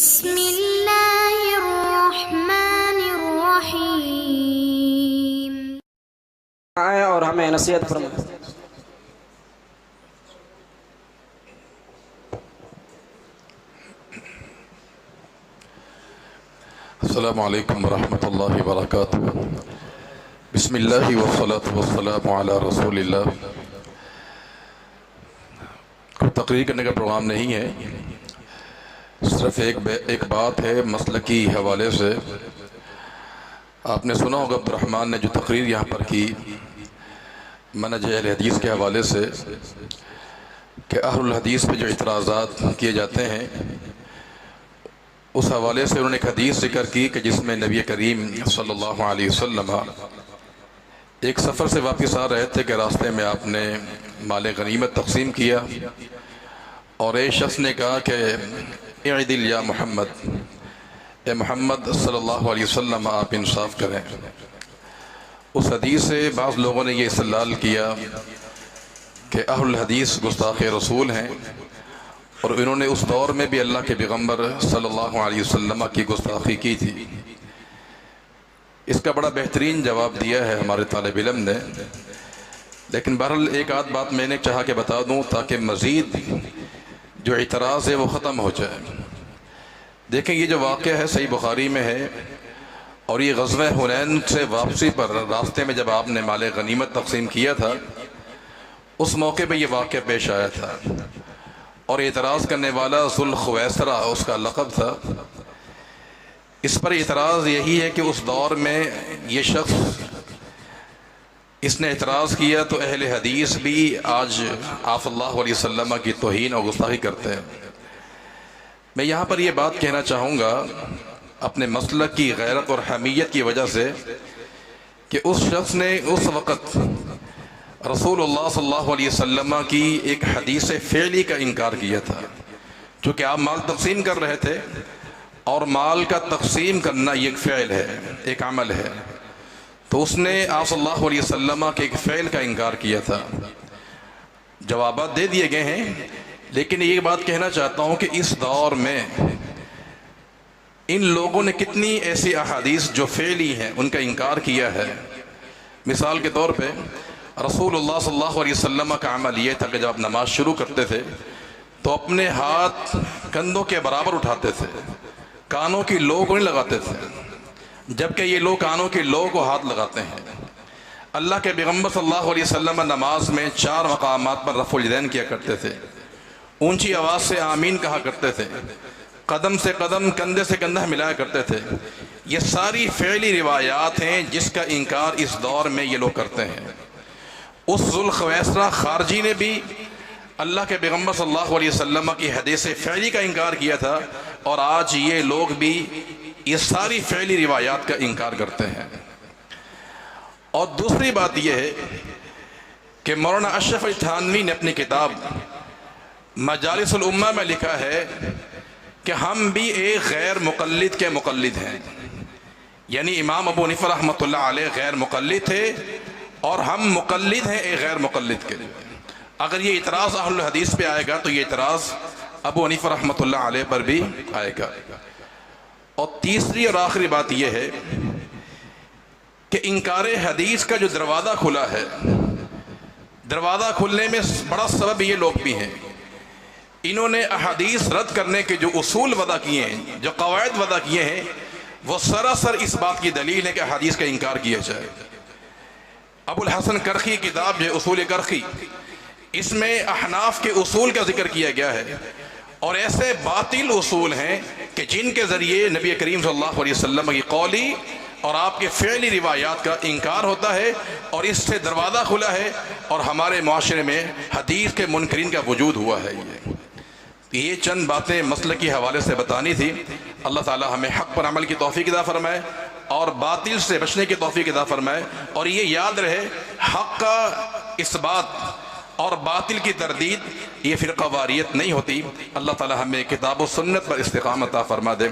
بسم اللہ الرحمن الرحیم۔ آئیں اور ہمیں نصیحت فرمائیں۔ السلام علیکم ورحمۃ اللہ وبرکاتہ۔ بسم اللہ والصلاة والسلام علی رسول اللہ۔ کوئی تقریر کرنے کا پروگرام نہیں ہے، صرف ایک بات ہے مسلکی حوالے سے۔ آپ نے سنا ہوگا عبد الرحمن نے جو تقریر یہاں پر کی منہج اہل حدیث کے حوالے سے کہ اہل الحدیث پہ جو اعتراضات کیے جاتے ہیں، اس حوالے سے انہوں نے ایک حدیث ذکر کی کہ جس میں نبی کریم صلی اللہ علیہ وسلم ایک سفر سے واپس آ رہے تھے کہ راستے میں آپ نے مال غنیمت تقسیم کیا اور ایک شخص نے کہا کہ اعدل یا محمد، اے محمد صلی اللہ علیہ وسلم آپ انصاف کریں۔ اس حدیث سے بعض لوگوں نے یہ استدلال کیا کہ اہل الحدیث گستاخ رسول ہیں، اور انہوں نے اس دور میں بھی اللہ کے پیغمبر صلی اللہ علیہ وسلم کی گستاخی کی تھی۔ اس کا بڑا بہترین جواب دیا ہے ہمارے طالب علم نے، لیکن بہرحال ایک آدھ بات میں نے چاہا کہ بتا دوں تاکہ مزید جو اعتراض ہے وہ ختم ہو جائے۔ دیکھیں یہ جو واقعہ ہے صحیح بخاری میں ہے، اور یہ غزوہ حنین سے واپسی پر راستے میں جب آپ نے مال غنیمت تقسیم کیا تھا، اس موقع پہ یہ واقعہ پیش آیا تھا، اور اعتراض کرنے والا ذوالخویسرہ اس کا لقب تھا۔ اس پر اعتراض یہی ہے کہ اس دور میں یہ شخص اس نے اعتراض کیا تو اہل حدیث بھی آج آپ صلی اللہ علیہ وسلم کی توہین اور گستاخی کرتے ہیں۔ میں یہاں پر یہ بات کہنا چاہوں گا اپنے مسلک کی غیرت اور حمیت کی وجہ سے کہ اس شخص نے اس وقت رسول اللہ صلی اللہ علیہ وسلم کی ایک حدیث فعلی کا انکار کیا تھا، چونکہ آپ مال تقسیم کر رہے تھے، اور مال کا تقسیم کرنا یہ ایک فعل ہے، ایک عمل ہے، تو اس نے آپ صلی اللہ علیہ وسلم کے ایک فعل کا انکار کیا تھا۔ جوابات دے دیے گئے ہیں، لیکن یہ بات کہنا چاہتا ہوں کہ اس دور میں ان لوگوں نے کتنی ایسی احادیث جو فعلی ہیں ان کا انکار کیا ہے۔ مثال کے طور پہ رسول اللہ صلی اللہ علیہ وسلم کا عمل یہ تھا کہ جب آپ نماز شروع کرتے تھے تو اپنے ہاتھ کندھوں کے برابر اٹھاتے تھے، کانوں کی لو کو نہیں لگاتے تھے، جبکہ یہ لوگ کانوں کی لو کو ہاتھ لگاتے ہیں۔ اللہ کے پیغمبر صلی اللہ علیہ وسلم نماز میں 4 مقامات پر رفع الیدین کیا کرتے تھے، اونچی آواز سے آمین کہا کرتے تھے، قدم سے قدم کندھے سے کندھا ملایا کرتے تھے۔ یہ ساری فعلی روایات ہیں جس کا انکار اس دور میں یہ لوگ کرتے ہیں۔ اس ذوالخویسرہ خارجی نے بھی اللہ کے پیغمبر صلی اللہ علیہ وسلم کی حدیث فعلی کا انکار کیا تھا، اور آج یہ لوگ بھی یہ ساری فعلی روایات کا انکار کرتے ہیں۔ اور دوسری بات یہ ہے کہ مولانا اشرف علی تھانوی نے اپنی کتاب مجالس الامہ میں لکھا ہے کہ ہم بھی ایک غیر مقلد کے مقلد ہیں، یعنی امام ابو حنیفہ رحمۃ اللہ علیہ غیر مقلد تھے اور ہم مقلد ہیں ایک غیر مقلد کے۔ اگر یہ اعتراض اہل الحدیث پہ آئے گا تو یہ اعتراض ابو حنیفہ رحمۃ اللہ علیہ پر بھی آئے گا۔ اور تیسری اور آخری بات یہ ہے کہ انکار حدیث کا جو دروازہ کھلا ہے، دروازہ کھلنے میں بڑا سبب یہ لوگ بھی ہیں۔ انہوں نے احادیث رد کرنے کے جو اصول وضع کیے ہیں، جو قواعد وضع کیے ہیں، وہ سراسر اس بات کی دلیل ہے کہ حدیث کا انکار کیا جائے۔ ابو الحسن کرخی کتاب جو اصول کرخی، اس میں احناف کے اصول کا ذکر کیا گیا ہے، اور ایسے باطل اصول ہیں کہ جن کے ذریعے نبی کریم صلی اللہ علیہ وسلم کی قولی اور آپ کے فعلی روایات کا انکار ہوتا ہے، اور اس سے دروازہ کھلا ہے، اور ہمارے معاشرے میں حدیث کے منکرین کا وجود ہوا ہے۔ یہ چند باتیں مسلک کے حوالے سے بتانی تھی۔ اللہ تعالی ہمیں حق پر عمل کی توفیق عطا فرمائے اور باطل سے بچنے کی توفیق عطا فرمائے، اور یہ یاد رہے حق کا اثبات اور باطل کی تردید یہ فرقہ واریت نہیں ہوتی۔ اللہ تعالی ہمیں کتاب و سنت پر استقامت عطا فرما دے۔